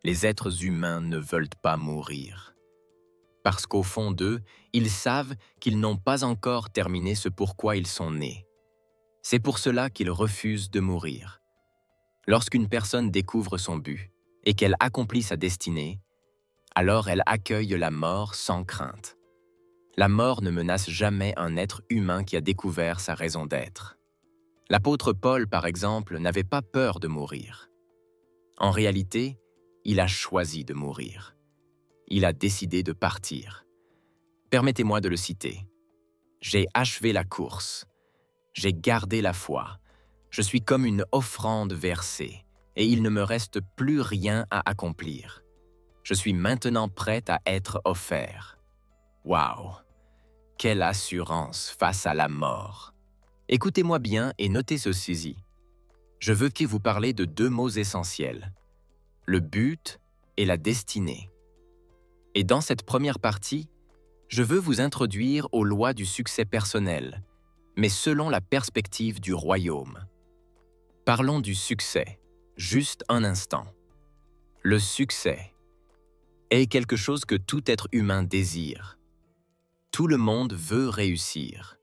les êtres humains ne veulent pas mourir. Parce qu'au fond d'eux, ils savent qu'ils n'ont pas encore terminé ce pourquoi ils sont nés. C'est pour cela qu'ils refusent de mourir. Lorsqu'une personne découvre son but et qu'elle accomplit sa destinée, alors elle accueille la mort sans crainte. La mort ne menace jamais un être humain qui a découvert sa raison d'être. L'apôtre Paul, par exemple, n'avait pas peur de mourir. En réalité, il a choisi de mourir. Il a décidé de partir. Permettez-moi de le citer. « J'ai achevé la course. J'ai gardé la foi. Je suis comme une offrande versée, et il ne me reste plus rien à accomplir. Je suis maintenant prête à être offert. » Waouh! Quelle assurance face à la mort! Écoutez-moi bien et notez ceci. Je veux que vous parler de deux mots essentiels, le but et la destinée. Et dans cette première partie, je veux vous introduire aux lois du succès personnel, mais selon la perspective du royaume. Parlons du succès, juste un instant. Le succès est quelque chose que tout être humain désire. Tout le monde veut réussir.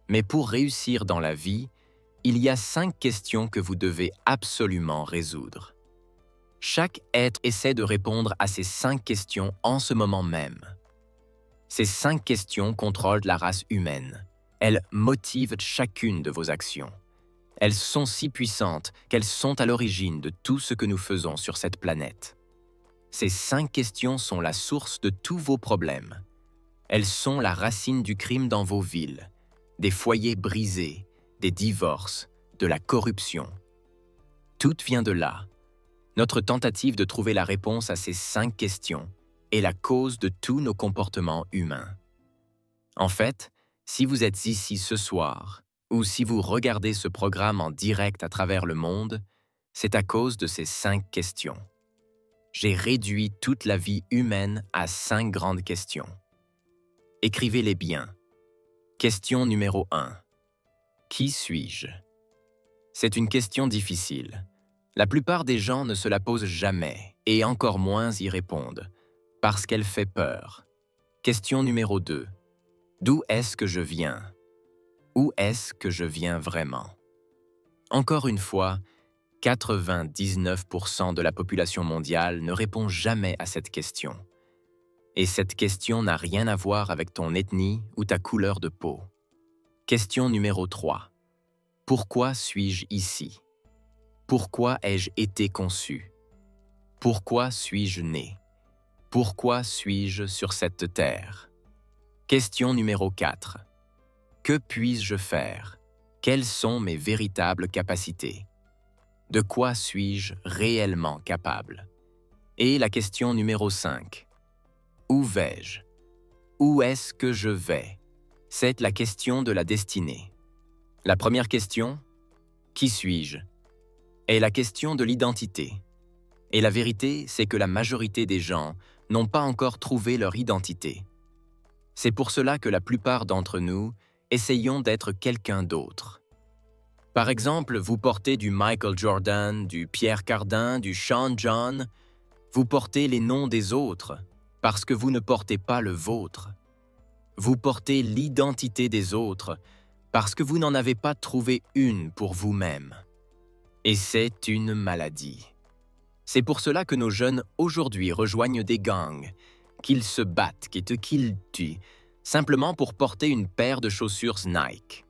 Mais pour réussir dans la vie, il y a 5 questions que vous devez absolument résoudre. Chaque être essaie de répondre à ces 5 questions en ce moment même. Ces 5 questions contrôlent la race humaine. Elles motivent chacune de vos actions. Elles sont si puissantes qu'elles sont à l'origine de tout ce que nous faisons sur cette planète. Ces 5 questions sont la source de tous vos problèmes. Elles sont la racine du crime dans vos villes, des foyers brisés, des divorces, de la corruption. Tout vient de là. Notre tentative de trouver la réponse à ces 5 questions est la cause de tous nos comportements humains. En fait, si vous êtes ici ce soir, ou si vous regardez ce programme en direct à travers le monde, c'est à cause de ces 5 questions. J'ai réduit toute la vie humaine à 5 grandes questions. Écrivez-les bien. Question numéro 1. Qui suis-je? C'est une question difficile. La plupart des gens ne se la posent jamais, et encore moins y répondent, parce qu'elle fait peur. Question numéro 2. D'où est-ce que je viens? Où est-ce que je viens vraiment? Encore une fois, 99% de la population mondiale ne répond jamais à cette question. Et cette question n'a rien à voir avec ton ethnie ou ta couleur de peau. Question numéro 3. Pourquoi suis-je ici? Pourquoi ai-je été conçu? Pourquoi suis-je né? Pourquoi suis-je sur cette terre? Question numéro 4. Que puis-je faire? Quelles sont mes véritables capacités? De quoi suis-je réellement capable? Et la question numéro 5. Où vais-je? Où est-ce que je vais? C'est la question de la destinée. La première question, qui suis-je? Est la question de l'identité. Et la vérité, c'est que la majorité des gens n'ont pas encore trouvé leur identité. C'est pour cela que la plupart d'entre nous essayons d'être quelqu'un d'autre. Par exemple, vous portez du Michael Jordan, du Pierre Cardin, du Sean John. Vous portez les noms des autres parce que vous ne portez pas le vôtre. Vous portez l'identité des autres parce que vous n'en avez pas trouvé une pour vous-même. Et c'est une maladie. C'est pour cela que nos jeunes aujourd'hui rejoignent des gangs, qu'ils se battent, qu'ils tuent, simplement pour porter une paire de chaussures Nike.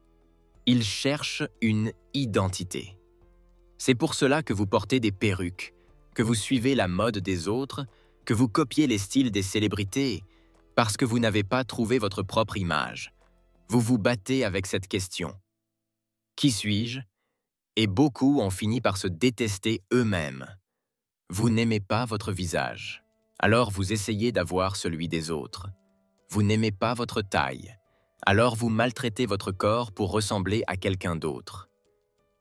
Ils cherchent une identité. C'est pour cela que vous portez des perruques, que vous suivez la mode des autres, que vous copiez les styles des célébrités, parce que vous n'avez pas trouvé votre propre image. Vous vous battez avec cette question. Qui suis-je? Et beaucoup ont fini par se détester eux-mêmes. Vous n'aimez pas votre visage, alors vous essayez d'avoir celui des autres. Vous n'aimez pas votre taille, alors vous maltraitez votre corps pour ressembler à quelqu'un d'autre.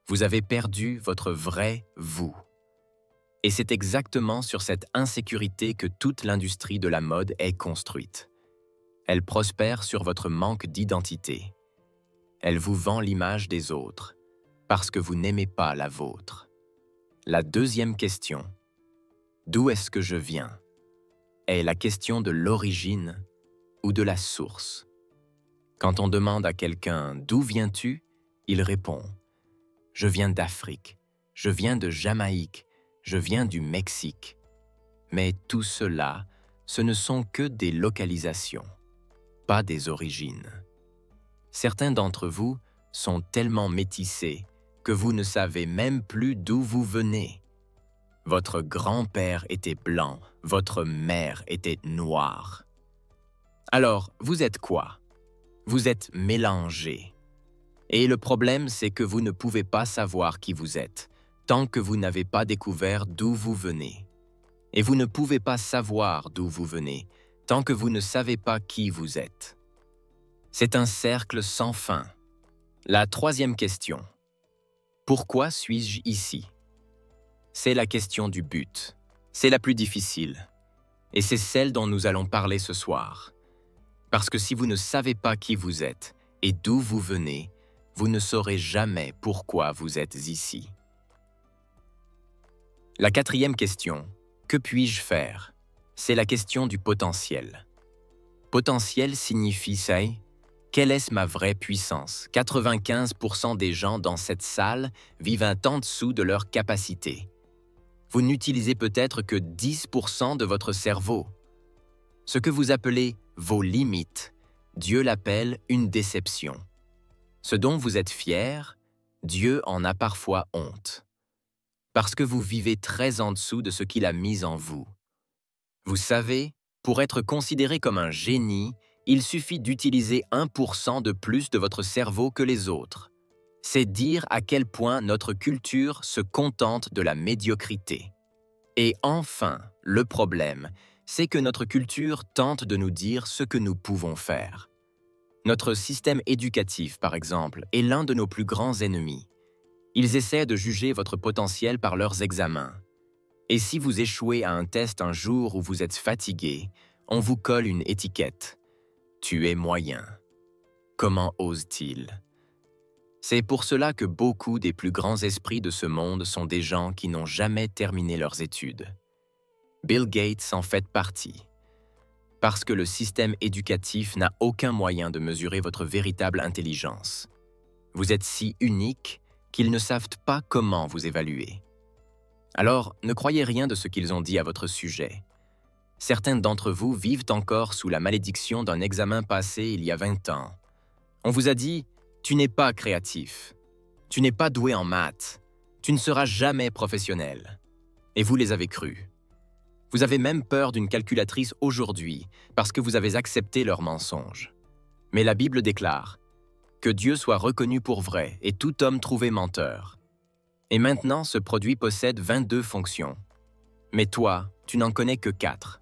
Vous avez perdu votre vrai vous. Et c'est exactement sur cette insécurité que toute l'industrie de la mode est construite. Elle prospère sur votre manque d'identité. Elle vous vend l'image des autres, parce que vous n'aimez pas la vôtre. La deuxième question. d'où est-ce que je viens est la question de l'origine ou de la source. Quand on demande à quelqu'un « D'où viens-tu ?», il répond « Je viens d'Afrique, je viens de Jamaïque, je viens du Mexique. » Mais tout cela, ce ne sont que des localisations, pas des origines. Certains d'entre vous sont tellement métissés que vous ne savez même plus d'où vous venez. Votre grand-père était blanc, votre mère était noire. Alors, vous êtes quoi? Vous êtes mélangés. Et le problème, c'est que vous ne pouvez pas savoir qui vous êtes, tant que vous n'avez pas découvert d'où vous venez. Et vous ne pouvez pas savoir d'où vous venez, tant que vous ne savez pas qui vous êtes. C'est un cercle sans fin. La troisième question. Pourquoi suis-je ici? C'est la question du but. C'est la plus difficile. Et c'est celle dont nous allons parler ce soir. Parce que si vous ne savez pas qui vous êtes et d'où vous venez, vous ne saurez jamais pourquoi vous êtes ici. La quatrième question, que puis-je faire? C'est la question du potentiel. Potentiel signifie quelle est ma vraie puissance? 95% des gens dans cette salle vivent en dessous de leur capacité. Vous n'utilisez peut-être que 10% de votre cerveau. Ce que vous appelez vos limites, Dieu l'appelle une déception. Ce dont vous êtes fier, Dieu en a parfois honte. Parce que vous vivez très en dessous de ce qu'il a mis en vous. Vous savez, pour être considéré comme un génie, il suffit d'utiliser 1% de plus de votre cerveau que les autres. C'est dire à quel point notre culture se contente de la médiocrité. Et enfin, le problème, c'est que notre culture tente de nous dire ce que nous pouvons faire. Notre système éducatif, par exemple, est l'un de nos plus grands ennemis. Ils essaient de juger votre potentiel par leurs examens. Et si vous échouez à un test un jour où vous êtes fatigué, on vous colle une étiquette. Tu es moyen. Comment ose-t-il? C'est pour cela que beaucoup des plus grands esprits de ce monde sont des gens qui n'ont jamais terminé leurs études. Bill Gates en fait partie. Parce que le système éducatif n'a aucun moyen de mesurer votre véritable intelligence. Vous êtes si unique qu'ils ne savent pas comment vous évaluer. Alors, ne croyez rien de ce qu'ils ont dit à votre sujet. Certains d'entre vous vivent encore sous la malédiction d'un examen passé il y a 20 ans. On vous a dit « Tu n'es pas créatif, tu n'es pas doué en maths, tu ne seras jamais professionnel. » Et vous les avez crus. Vous avez même peur d'une calculatrice aujourd'hui parce que vous avez accepté leurs mensonges. Mais la Bible déclare « Que Dieu soit reconnu pour vrai et tout homme trouvé menteur. » Et maintenant, ce produit possède 22 fonctions. Mais toi, tu n'en connais que 4.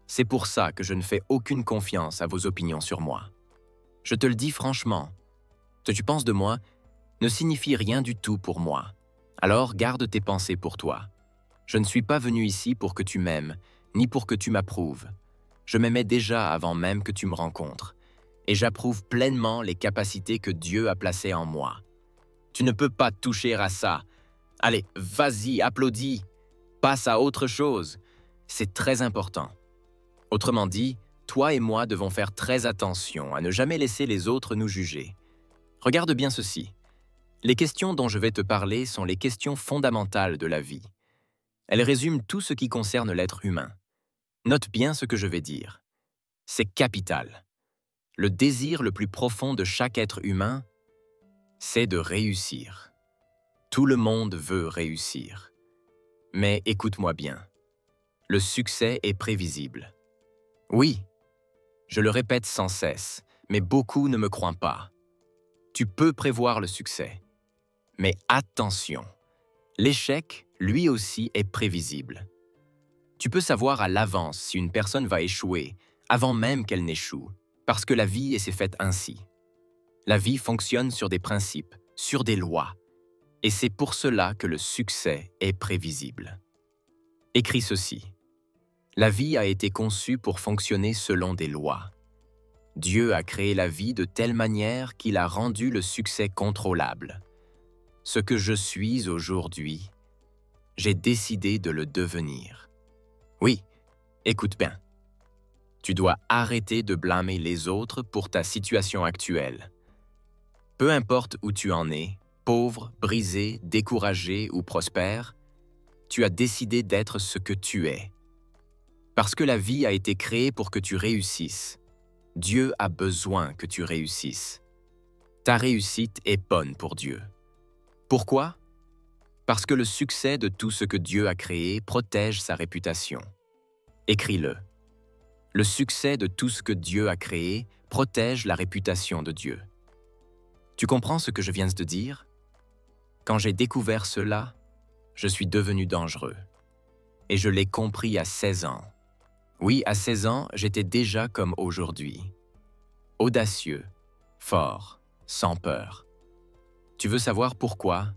C'est pour ça que je ne fais aucune confiance à vos opinions sur moi. Je te le dis franchement, ce que tu penses de moi ne signifie rien du tout pour moi. Alors garde tes pensées pour toi. Je ne suis pas venu ici pour que tu m'aimes, ni pour que tu m'approuves. Je m'aimais déjà avant même que tu me rencontres, et j'approuve pleinement les capacités que Dieu a placées en moi. Tu ne peux pas toucher à ça. Allez, vas-y, applaudis. Passe à autre chose. C'est très important. Autrement dit, toi et moi devons faire très attention à ne jamais laisser les autres nous juger. Regarde bien ceci. Les questions dont je vais te parler sont les questions fondamentales de la vie. Elles résument tout ce qui concerne l'être humain. Note bien ce que je vais dire. C'est capital. Le désir le plus profond de chaque être humain, c'est de réussir. Tout le monde veut réussir. Mais écoute-moi bien. Le succès est prévisible. Oui, je le répète sans cesse, mais beaucoup ne me croient pas. Tu peux prévoir le succès. Mais attention, l'échec, lui aussi, est prévisible. Tu peux savoir à l'avance si une personne va échouer, avant même qu'elle n'échoue, parce que la vie s'est faite ainsi. La vie fonctionne sur des principes, sur des lois, et c'est pour cela que le succès est prévisible. Écris ceci. La vie a été conçue pour fonctionner selon des lois. Dieu a créé la vie de telle manière qu'il a rendu le succès contrôlable. Ce que je suis aujourd'hui, j'ai décidé de le devenir. Oui, écoute bien. Tu dois arrêter de blâmer les autres pour ta situation actuelle. Peu importe où tu en es, pauvre, brisé, découragé ou prospère, tu as décidé d'être ce que tu es. Parce que la vie a été créée pour que tu réussisses. Dieu a besoin que tu réussisses. Ta réussite est bonne pour Dieu. Pourquoi? Parce que le succès de tout ce que Dieu a créé protège sa réputation. Écris-le. Le succès de tout ce que Dieu a créé protège la réputation de Dieu. Tu comprends ce que je viens de dire? Quand j'ai découvert cela, je suis devenu dangereux. Et je l'ai compris à 16 ans. Oui, à 16 ans, j'étais déjà comme aujourd'hui. Audacieux, fort, sans peur. Tu veux savoir pourquoi?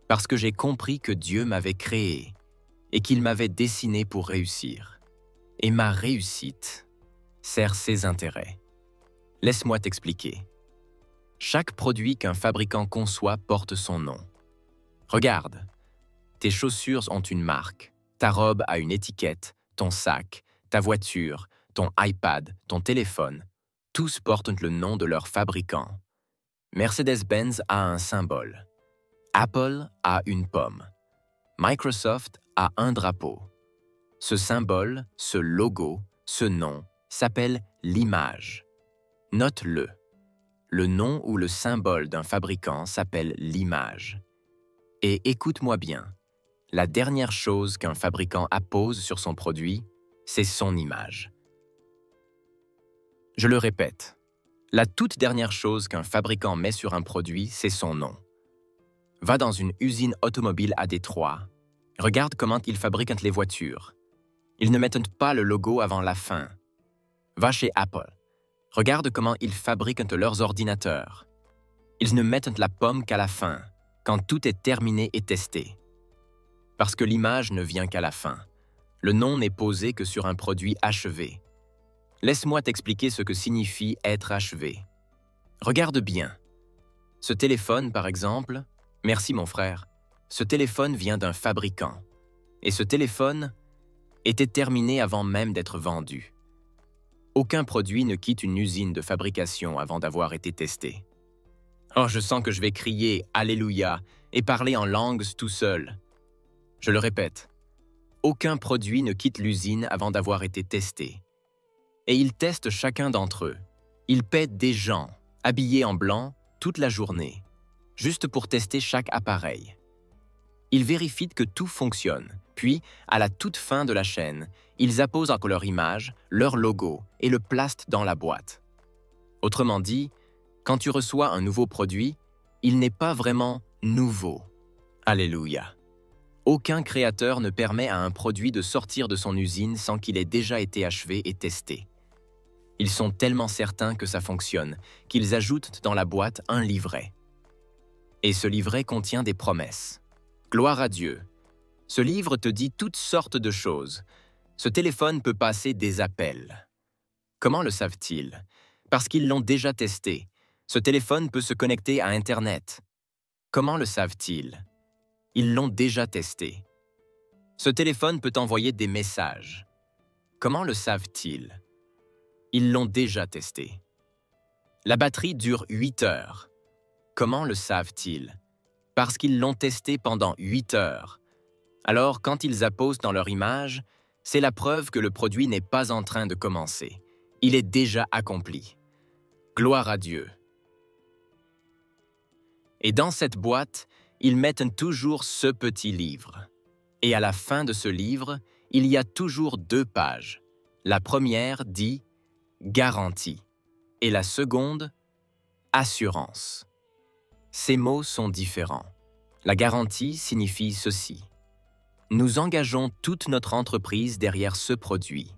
Parce que j'ai compris que Dieu m'avait créé et qu'il m'avait dessiné pour réussir. Et ma réussite sert ses intérêts. Laisse-moi t'expliquer. Chaque produit qu'un fabricant conçoit porte son nom. Regarde, tes chaussures ont une marque, ta robe a une étiquette, ton sac, ta voiture, ton iPad, ton téléphone, tous portent le nom de leur fabricant. Mercedes-Benz a un symbole. Apple a une pomme. Microsoft a un drapeau. Ce symbole, ce logo, ce nom s'appelle l'image. Note-le. Le nom ou le symbole d'un fabricant s'appelle l'image. Et écoute-moi bien, la dernière chose qu'un fabricant appose sur son produit, c'est son image. Je le répète, la toute dernière chose qu'un fabricant met sur un produit, c'est son nom. Va dans une usine automobile à Détroit. Regarde comment ils fabriquent les voitures. Ils ne mettent pas le logo avant la fin. Va chez Apple. Regarde comment ils fabriquent leurs ordinateurs. Ils ne mettent la pomme qu'à la fin, quand tout est terminé et testé. Parce que l'image ne vient qu'à la fin. Le nom n'est posé que sur un produit achevé. Laisse-moi t'expliquer ce que signifie être achevé. Regarde bien. Ce téléphone, par exemple, merci mon frère, ce téléphone vient d'un fabricant. Et ce téléphone était terminé avant même d'être vendu. Aucun produit ne quitte une usine de fabrication avant d'avoir été testé. Oh, je sens que je vais crier « Alléluia » et parler en langues tout seul. Je le répète, aucun produit ne quitte l'usine avant d'avoir été testé. Et ils testent chacun d'entre eux. Ils paient des gens, habillés en blanc, toute la journée, juste pour tester chaque appareil. Ils vérifient que tout fonctionne, puis, à la toute fin de la chaîne, ils apposent encore leur image, leur logo et le placent dans la boîte. Autrement dit, quand tu reçois un nouveau produit, il n'est pas vraiment nouveau. Alléluia. Aucun créateur ne permet à un produit de sortir de son usine sans qu'il ait déjà été achevé et testé. Ils sont tellement certains que ça fonctionne qu'ils ajoutent dans la boîte un livret. Et ce livret contient des promesses. Gloire à Dieu. Ce livre te dit toutes sortes de choses. Ce téléphone peut passer des appels. Comment le savent-ils? Parce qu'ils l'ont déjà testé. Ce téléphone peut se connecter à Internet. Comment le savent-ils? Ils l'ont déjà testé. Ce téléphone peut envoyer des messages. Comment le savent-ils? Ils l'ont déjà testé. La batterie dure 8 heures. Comment le savent-ils? Parce qu'ils l'ont testé pendant 8 heures. Alors, quand ils apposent dans leur image, c'est la preuve que le produit n'est pas en train de commencer. Il est déjà accompli. Gloire à Dieu. Et dans cette boîte, ils mettent toujours ce petit livre. Et à la fin de ce livre, il y a toujours 2 pages. La première dit « Garantie » et la seconde « Assurance ». Ces mots sont différents. La garantie signifie ceci. Nous engageons toute notre entreprise derrière ce produit.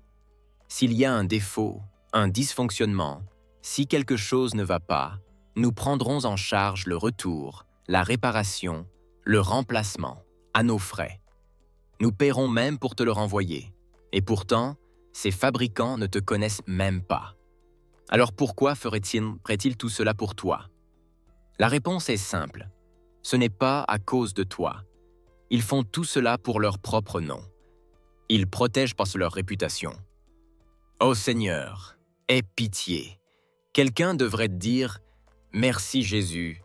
S'il y a un défaut, un dysfonctionnement, si quelque chose ne va pas, nous prendrons en charge le retour, la réparation, le remplacement, à nos frais. Nous paierons même pour te le renvoyer. Et pourtant, ces fabricants ne te connaissent même pas. Alors pourquoi ferait-il tout cela pour toi? La réponse est simple. Ce n'est pas à cause de toi. Ils font tout cela pour leur propre nom. Ils protègent par leur réputation. Ô Seigneur, aie pitié. Quelqu'un devrait dire « Merci Jésus,